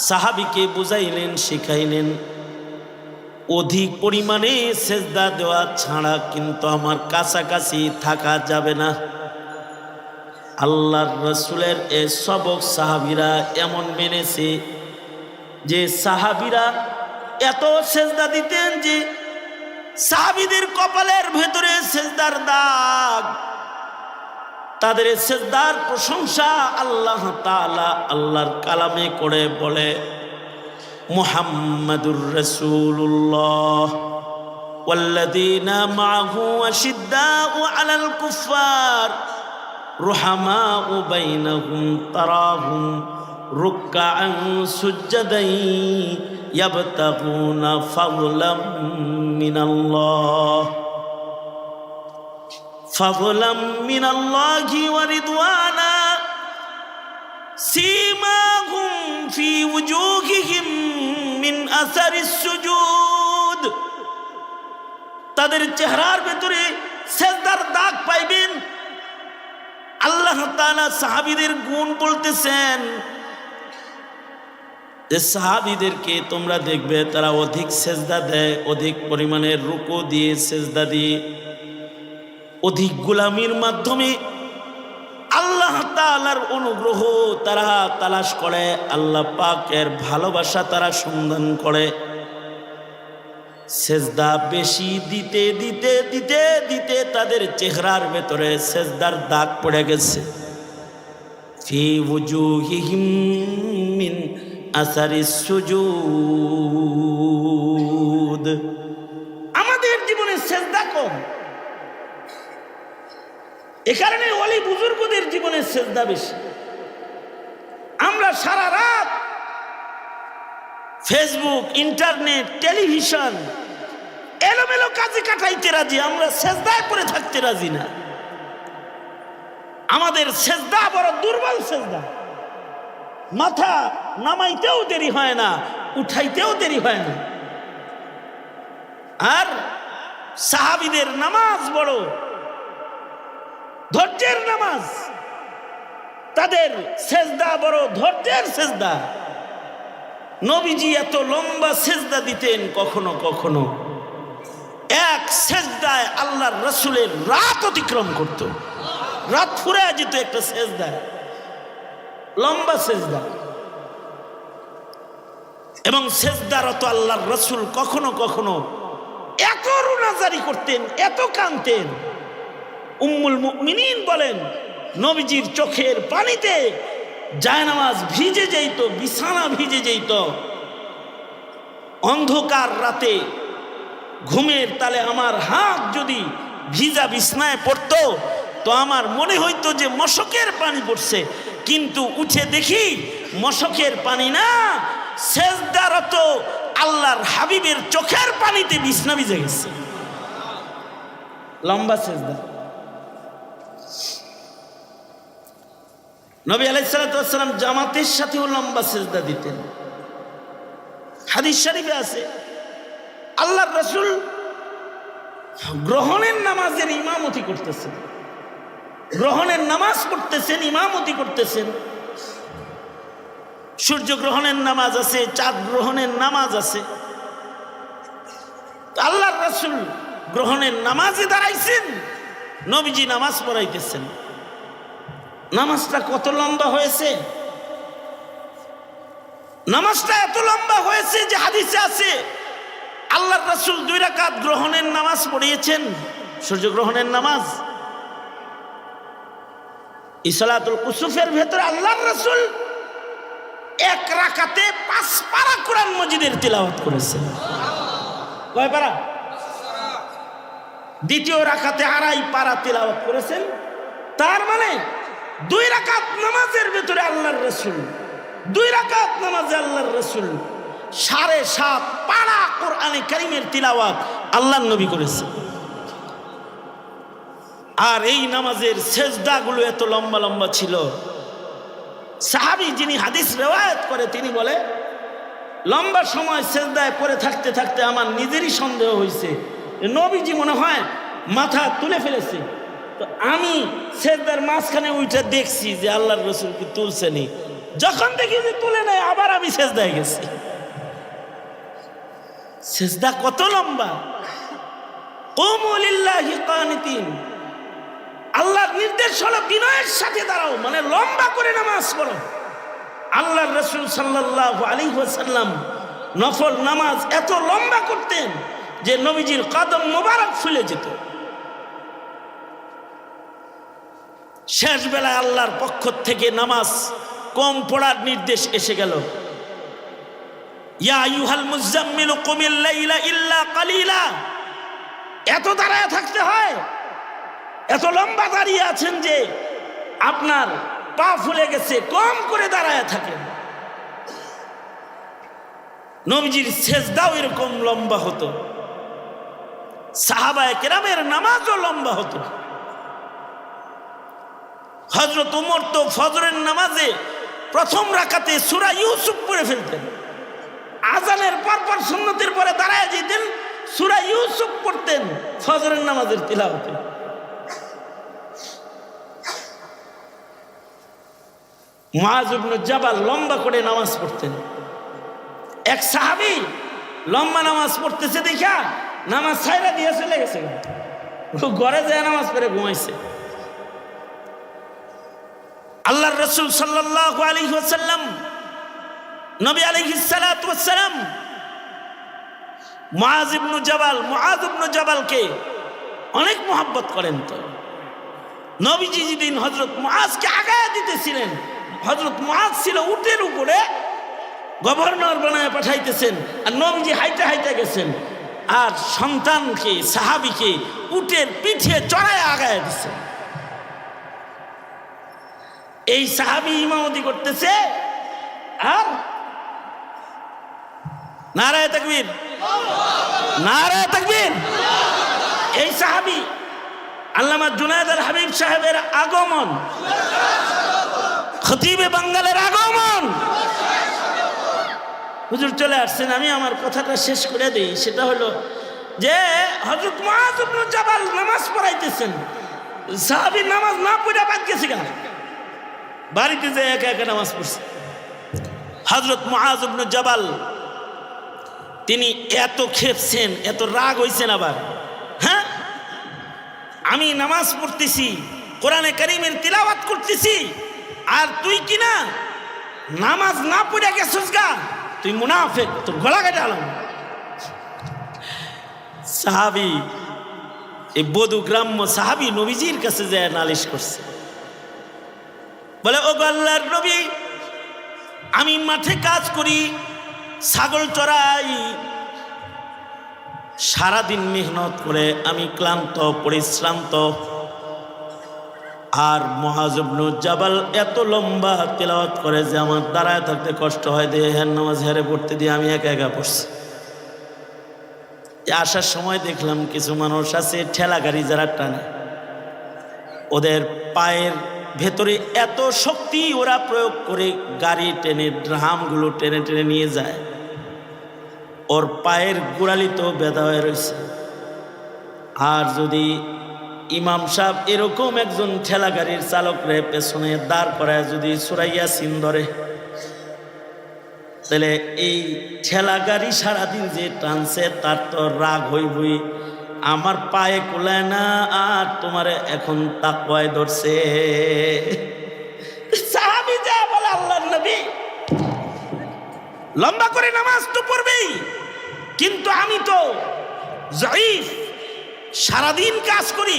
সাহাবীকে বুঝাইলেন, শিখাইলেন, অধিক পরিমাণে সেজদা দেওয়া ছাড়া কিন্তু আমার কাছাকাছি থাকা যাবে না। আল্লাহর রাসূলের এই সবক সাহাবীরা এমন মেনেছে যে সাহাবীরা এত সেজদা দিতেন যে সাহাবীদের কপালের ভেতরে সেজদার দাগ। তাদের সেজদার প্রশংসা আল্লাহ তাআলা আল্লাহর কালামে করে বলে, মুহাম্মাদুর রাসূলুল্লাহ ওয়াল্লাযীনা মাআহু আশিদ্দাউ আলাল কুফফার রুহামাউ বাইনাহুম তারাহুম রুকআন সুজদান ইয়াবতাগুনা ফাদলাম মিনাল্লাহি ওয়া রিদওয়ানা সীমাহুম ফি ওয়ুজুহিহিম মিন আসারিস সুজুদ। তাদের চেহারার ভেতরে সেজদার দাগ পাইবেন। আল্লাহ তাআলা সাহাবীদের গুণ বলতেছেন যে সাহাবীদেরকে তোমরা দেখবে তারা অধিক সেজদা দেয়, অধিক পরিমাণে রুকু দিয়ে সেজদা দিয়ে, অধিক গোলামির মাধ্যমে আল্লাহ তাআলা তাআলার অনুগ্রহ তারা তালাশ করে, আল্লাহ পাকের ভালোবাসা তারা সন্ধান করে। সেজদা বেশি দিতে দিতে দিতে দিতে তাদের চেহারার ভেতরে সেজদার দাগ পড়ে গেছে। ফি ওয়ুজুহিহিম মিন আসারিস সুজুদ। আমাদের জীবনে সেজদা কম, এ কারণে ওলি বুজুর্গদের জীবনে সেজদা বেশি। আমরা সারা রাত ফেসবুক, ইন্টারনেট, টেলিভিশন এলোমেলো কাজে কাটাইতে রাজি, আমরা সেজদায় পড়ে থাকতে রাজি না। আমাদের সেজদা বড় দুর্বল সেজদা। মাথা নামাইতেও দেরি হয় না, উঠাইতেও দেরি হয় না। আর সাহাবীদের নামাজ বড় ধৈর্যের নামাজ, তাদের সেজদা বড় ধৈর্যের সেজদা। নবীজি এত লম্বা সেজদা দিতেন, কখনো কখনো এক সেজদায় আল্লাহর রাসূলের রাত অতিক্রম করত, রাত ফুরায় যেত একটা সেজদায়, লম্বা সেজদা। এবং সেজদারত আল্লাহর রাসূল কখনো কখনো এত রুনাজারি করতেন, এত কাঁদতেন। উম্মুল মুমিনিন বলেন, নবীজির চোখের পানিতে জায়নামাজ ভিজে যেত, বিছানা ভিজে যেত। অন্ধকার রাতে ঘুমের তালে আমার হাত যদি ভিজা বিছানায় পড়তো তো আমার মনে হইতো যে মশকের পানি পড়ছে, কিন্তু উঠে দেখি মশকের পানি না, সেজদারত আল্লাহর হাবিবের চোখের পানিতে বিছানা ভিজে গেছে। লম্বা সেজদা। নবী আলাইহিস সালাতু ওয়াস সালাম জামাতের সাথেও লম্বা সেজদা দিতেন। হাদিস শরীফে আছে, আল্লাহর রাসূল গ্রহণের নামাজের ইমামতি করতেছেন, গ্রহণের নামাজ পড়তেছেন, ইমামতি করতেছেন। সূর্য গ্রহণের নামাজ আছে, চাঁদ গ্রহণের নামাজ আছে। আল্লাহর রাসূল গ্রহণের নামাজে দাঁড়াইছেন, নবীজি নামাজ পড়াইতেছেন। নামাজটা কত লম্বা হয়েছে, নামাজটা এত লম্বা হয়েছে যে হাদিসে আছে আল্লাহর রাসূল 2 রাকাত গ্রহণের নামাজ পড়িয়েছেন, সূর্য গ্রহণের নামাজ। ইসলাতুল কুসুফের ভেতরে আল্লাহর রাসূল 1 রাকাতে 5 পারা কোরআন মজিদের তিলাওয়াত করেছেন। কয় পারা? দ্বিতীয় রাকাতে 2.5 পারা তিলাওয়াত করেছেন। তার মানে 2 রাকাত নামাজের ভেতরে আল্লাহর রাসূল, 2 রাকাত নামাজে আল্লাহর রাসূল 7.5 পারা কোরআনে কারীমের তিলাওয়াত আল্লাহর নবী করেছেন। আর এই নামাজের সেজদাগুলো এত লম্বা লম্বা ছিল। সাহাবী যিনি হাদিস রিওয়ায়াত করে তিনি বলে, লম্বা সময় সেজদায় পড়ে থাকতে থাকতে আমার নিজেরই সন্দেহ হয়েছে, নবীজি মনে হয় মাথা তুলে ফেলেছে। তো আমি সেজদার মাঝখানে উঠে দেখছি যে আল্লাহর রাসূল কি তুলছেনি। যখন দেখি যে তুলে নেয়, আবার আমি সেজদায় গেছি। সেজদা কত লম্বা। কুমু লিল্লাহি কানিতিন, আল্লাহর নির্দেশ হলো বিনয়ের সাথে দাঁড়াও, মানে লম্বা করে নামাজ পড়ো। আল্লাহর রাসূল সাল্লাল্লাহু আলাইহি ওয়াসাল্লাম নফল নামাজ এত লম্বা করতেন যে নবীজির কদম মোবারক ফুলে যেত। শেষ বেলায় আল্লাহর পক্ষ থেকে নামাজ কম পড়ার নির্দেশ এসে গেল। ইয়া আইয়ুহাল মুযাম্মিলু কুমিল লাইলা ইল্লা কালিলা। এত দাঁড়ায় থাকতে হয়, এত লম্বা দাঁড়িয়ে আছেন যে আপনার পা ফুলে গেছে, কম করে দাঁড়ায় থাকেন। নবীজির সেজদাও এরকম লম্বা হতো, সাহাবায়ে কেরামের নামাজও লম্বা হতো। হযরত ওমর তো ফজরের নামাজে প্রথম রাকাতে সূরা ইউসুফ পড়ে ফেলতেন। আজানের পরপর সুন্নতের পরে দাঁড়ায় যেতেন, সূরা ইউসুফ পড়তেন ফজরের নামাজের তিলাওয়াতে। মুআজ ইবনে জাবাল লম্বা করে নামাজ পড়তেন। এক সাহাবী লম্বা নামাজ পড়তেছে দেখা নামাজ ছাইরা দিয়ে চলে গেছে, ঘরে যায় নামাজ পড়ে ঘুমাইছে। আল্লাহর রাসূল সাল্লাল্লাহু আলাইহি ওয়াসাল্লাম, নবী আলাইহিস সালাতু ওয়াস সালাম মুআজ ইবনে জাবালকে অনেক মহব্বত করেন। তো নবীজি যেদিন হযরত মুআজকে আগায় দিতেছিলেন, হযরত মুআজ ছিল উটের উপরে, গভর্নর বানায় পাঠাইতেছেন, আর নবীজি হাইটা হাইটা গেছেন, আর সন্তানকে সাহাবীকে উটের পিঠে চড়ায় আগায় দিচ্ছেন। এই সাহাবী ইমামতি করতেছে, আর নারায়ে তাকবীর, নারায়ে তাকবীর। এই সাহাবী আল্লামা জুনায়েদ আল হাবিব সাহেবের আগমন, খতিবে বাঙ্গালের আগমন, হুজুর চলে আসছেন। আমি আমার কথাটা শেষ করে দিই। সেটা হলো যে হযরত মুআজ ইবনে জাবাল নামাজ পড়াইতেছেন, সাহাবী নামাজ না পড়ে বাদ গেছে, বাড়িতে যে একা একা নামাজ পড়ছে। হযরত মুআজ ইবনে জাবাল তিনি এত খেপছেন, এত রাগ হইছেন। আবার হ্যাঁ, আমি নামাজ পড়তেছি, কোরআনে কারীমের তিলাওয়াত করতেছি, আর তুই কি না নামাজ না পড়ে গেছিস গা, তুই মুনাফিক, তোর গলা কেটে আলাম। সাহাবী, এই বদু গ্রাম্য সাহাবী নবীজির কাছে যায় নালিশ করছে, বলে ও আল্লাহর নবী, আমি মাঠে কাজ করি, ছাগল চড়াই, সারাদিন মেহনত করে আমি ক্লান্ত পরিশ্রান্ত, আর মুআজ ইবনে জাবাল এত লম্বা তেলাওয়াত করে যে আমার দাঁড়ায় থাকতে কষ্ট হয়, দিয়ে হ্যাঁ নামাজ হেরে পড়তে দিয়ে আমি একা একা পড়ছি। আসার সময় দেখলাম কিছু মানুষ আছে ঠেলা গাড়ি যারা টানে, ওদের পায়ের ভেতরে এত শক্তি ওরা প্রয়োগ করে গাড়ি টেনে, ড্রামগুলো টেনে টেনে নিয়ে যায়, ওর পায়ের গোড়ালি তো ব্যথা হয়ে রয়েছে। আর যদি ইমাম সাহেব এরকম একজন ঠেলা গাড়ির চালকরে পেছনে দাঁড় করায় যদি সূরা ইয়াসিন ধরে, তাহলে এই ঠেলা গাড়ি সারাদিন যে টানছে তার তো রাগ হইবই, আমার পায়ে কুলায় না, আর তোমার এখন তাকওয়ায় ধরছে। সাহাবী যা বলে, আল্লাহর নবী লম্বা করে নামাজ তো পড়বেই, কিন্তু আমি তো যায়েফ, সারাদিন কাজ করি,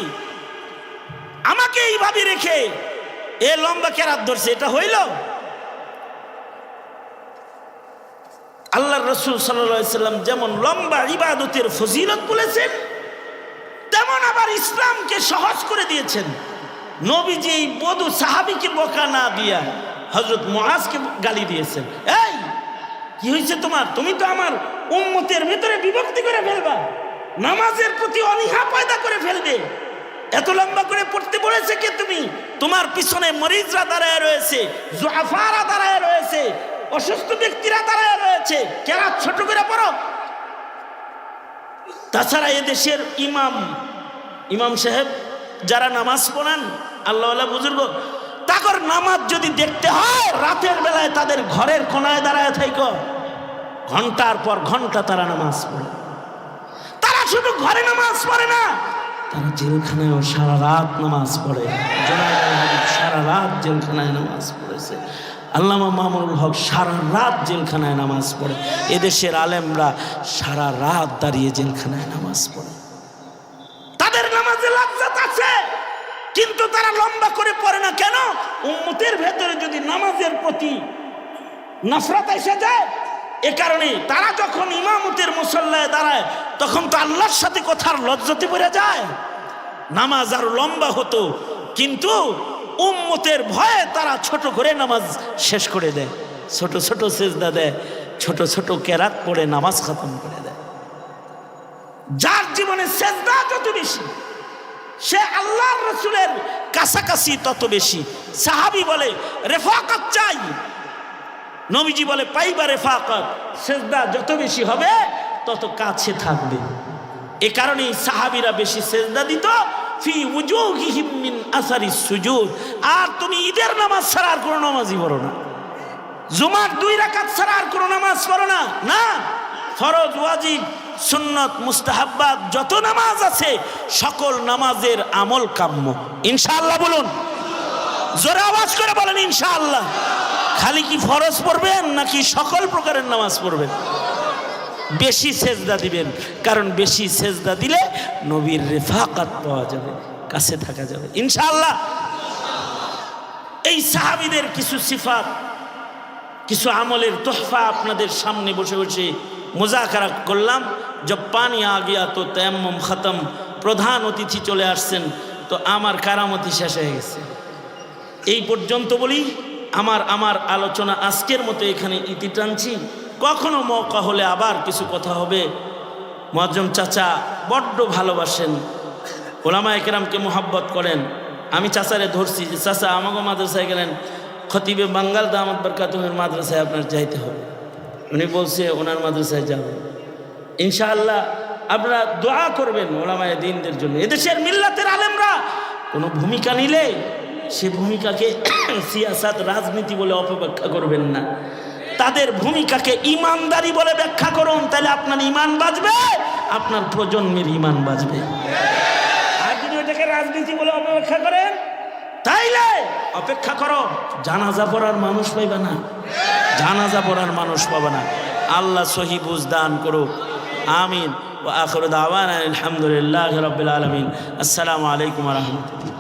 আমাকে এইভাবে রেখে এ লম্বা কেরাত ধরছে, এটা হইল? আল্লাহর রাসূল সাল্লাল্লাহু আলাইহি সাল্লাম যেমন লম্বা ইবাদতের ফজিলত বলেছেন, তেমন আবার ইসলামকে সহজ করে দিয়েছেন। নবীজি এই বদু সাহাবীকে বকা না দিয়া হযরত মুআজকে গালি দিয়েছেন, এই কি হয়েছে তোমার, তুমি তো আমার উম্মতের ভিতরে বিভক্তি করে ফেলবা, নামাজের প্রতি অনীহা পয়দা করে ফেলবে, এত লম্বা করে পড়তে বলেছে কে তুমি? তোমার পিছনে মরিজরা দাঁড়ায় রয়েছে, জুআফারা দাঁড়ায় রয়েছে, অসুস্থ ব্যক্তিরা দাঁড়ায় রয়েছে, কেরাত ছোট করে পড়ো। তাছাড়া এদেশের ইমাম সাহেব যারা নামাজ পড়ান, আল্লাহওয়ালা বুজুর্গ, তাকর নামাজ যদি দেখতে হয় রাতের বেলায় তাদের ঘরের কোনায় দাঁড়ায় থাইকো, ঘন্টার পর ঘন্টা তারা নামাজ পড়ে। তারা শুধু ঘরে নামাজ পড়ে না, তারা জেলখানায়ও সারা রাত নামাজ পড়ে। সারা রাত জেলখানায় নামাজ পড়েছে। আল্লামা মামুনুল হক সারা রাত জেলখানায় নামাজ পড়ে। এদেশের আলেমরা সারা রাত দাঁড়িয়ে জেলখানায় নামাজ পড়ে। তাদের নামাজে লাজ্জাত আছে, কিন্তু তারা লম্বা করে পড়ে না। কেন? উম্মতের ভেতরে যদি নামাজের প্রতি নফরত এসে যায়, এ কারণে তারা যখন ইমামতের মুসল্লায় দাঁড়ায় তখন তো আল্লাহর সাথে কথার লজ্জাতে পড়ে যায়। নামাজ আরো লম্বা হতো, কিন্তু উম্মতের ভয়ে তারা ছোট করে নামাজ শেষ করে দেয়, ছোট ছোট সেজদা দেয়, ছোট ছোট কেরাত পড়ে নামাজ খতম করে দেয়। যার জীবনে সেজদা যত বেশি, সে আল্লাহর রাসূলের কাছাকাছি তত বেশি। সাহাবী বলে রেফাকাত চাই, নবীজি বলে পাইবা রেফাকাত। সেজদা যত বেশি হবে তত কাছে থাকবে। এ কারণেই সাহাবীরা বেশি সেজদা দিত। ফি উজুহিহিম মিন আসারিস সুজুদ। আর তুমি ঈদের নামাজ ছাড়া আর কোনো নামাজই পড়ো না, জুমার 2 রাকাত ছাড়া আর কোনো নামাজ পড়ো না। না, ফরজ, ওয়াজিব, সুন্নত, মুস্তাহাব্বাত যত নামাজ আছে সকল নামাজের আমল কাম্য। ইনশাআল্লাহ বলুন। জোরে আওয়াজ করে বলেন ইনশাআল্লাহ। খালি কি ফরজ পড়বেন নাকি সকল প্রকারের নামাজ পড়বেন? বেশি সেজদা দিবেন, কারণ বেশি সেজদা দিলে নবীর রেফাকাত পাওয়া যাবে, কাছে থাকা যাবে ইনশাআল্লাহ। এই সাহাবীদের কিছু সিফাত, কিছু আমলের তোহফা আপনাদের সামনে বসে বসে মুজাকারা করলাম। জব পানি আ গিয়া তো তায়াম্মুম খতম। প্রধান অতিথি চলে আসছেন, তো আমার কারামতি শেষ হয়ে গেছে। এই পর্যন্ত বলি, আমার আলোচনা আজকের মতো এখানে ইতি টানছি। কখনো মৌকা হলে আবার কিছু কথা হবে। মুআজ্জম চাচা বড্ড ভালোবাসেন, ওলামায়ে কেরামকে মোহাব্বত করেন। আমি চাচারে ধরছি যে চাচা আমাকে মাদ্রাসায় গেলেন, খতিবে বাঙ্গাল দামাত বরকাতুহের মাদ্রাসায় আপনার যাইতে হবে। উনি বলছে ওনার মাদ্রাসায় যাবেন ইনশাআল্লাহ। আপনারা দোয়া করবেন ওলামায়ে দ্বীনদের জন্য। এদেশের মিল্লাতের আলেমরা কোনো ভূমিকা নিলে সে ভূমিকাকে সিয়াসাত, রাজনীতি বলে অপব্যাখ্যা করবেন না। তাদের ভূমিকাকে ইমানদারি বলে ব্যাখ্যা করুন, তাহলে আপনার ইমান বাঁচবে, আপনার প্রজন্মের ইমান বাঁচবে। আর যদি ওইটাকে রাজনীতি বলে অপব্যাখ্যা করেন, তাইলে অপেক্ষা করো, জানাজা পড়ার মানুষ পাইবে না, জানাজা পড়ার মানুষ পাবে না। আল্লাহ সহি বুঝ দান করুক, আমিন। ওয়া আখিরু দাওয়ানা আলহামদুলিল্লাহি রাব্বিল আলামিন। আসসালামু আলাইকুম ওয়া রাহমাতুল্লাহ।